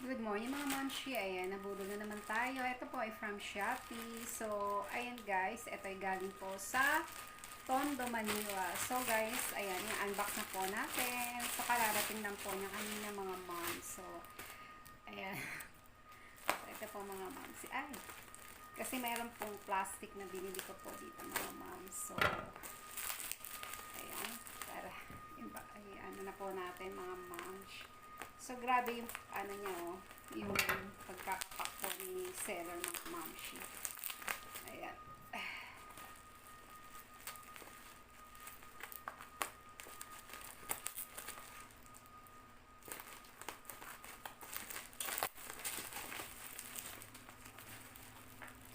Good morning mga mamshi. Ayan, nabudol na naman tayo. Ito po ay from Shopee. So, ayan guys, ito ay galing po sa Tondo, Manila. So guys, ayan, yung unbox na po natin. So, kararating lang po niya kanina mga moms. So, ayan. So, ito po mga moms. Ay, kasi mayroon pong plastic na binili ko po dito mga moms. So, ayan, para, ay, ano na po natin mga moms. So, grabe yung, ano niya, oh, yung pagkakapak po ni seller ng Mamshi. Ayan.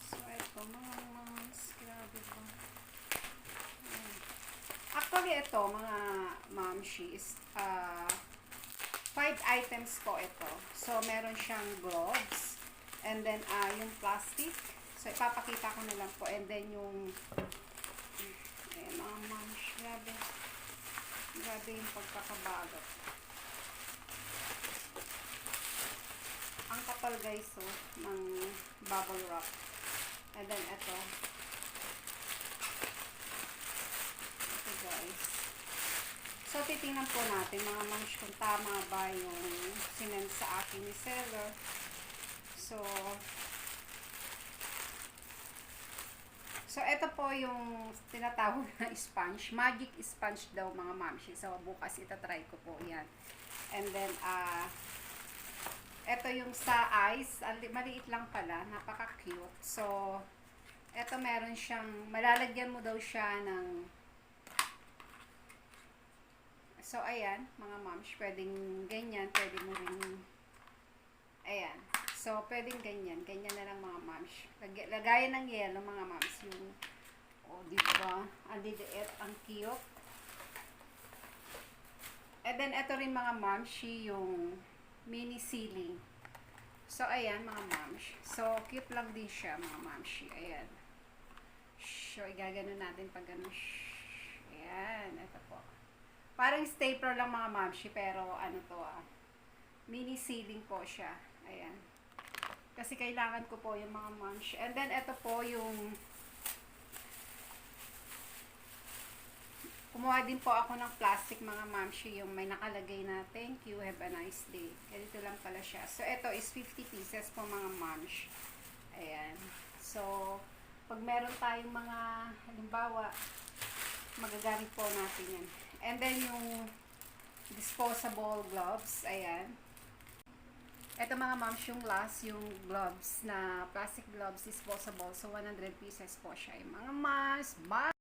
So, ito, mga moms, grabe ba? Ayan. Actually, ito, mga Mamshi, is, 5 items po ito. So, meron siyang gloves. And then, yung plastic. So, ipapakita ko na lang po. And then, yung mga moms, grabe. Grabe yung pagkakabagot. Ang kapal guys, oh, ng bubble wrap. And then, ito. Ito guys. So, titingnan po natin mga moms kung tama ba yung sinend sa akin ni seller. So, ito po yung tinatawag na sponge. Magic sponge daw mga moms. So, bukas itatry ko po yan. And then, ito yung sa ice. Maliit lang pala. Napaka-cute. So, ito meron siyang, malalagyan mo daw siya ng. So, ayan, mga moms, pwedeng ganyan, pwede mo rin, ayan. So, pwedeng ganyan. Ganyan na lang mga moms. Lagayan ng yelo, mga moms. Yung, oh, diba? Ang liit, ang cute. And then, ito rin mga moms, yung mini ceiling. So, ayan, mga moms. So, cute lang din siya, mga moms. Ayan. So, igagano natin pag gano'n. Ayan, ito po. Parang stapler lang mga mamshi, pero ano to mini ceiling po siya. Ayan. Kasi kailangan ko po yung mga mamshi. And then, ito po yung kumuha din po ako ng plastic mga mamshi, yung may nakalagay na thank you, have a nice day. Ganito lang pala siya. So, ito is 50 pieces po mga mamshi. Ayan. So, pag meron tayong mga, halimbawa, magagamit po natin yan. And then, yung disposable gloves, ayan. Ito mga moms, yung last, yung gloves na plastic gloves, disposable. So, 100 pieces po siya. Mga moms, bye!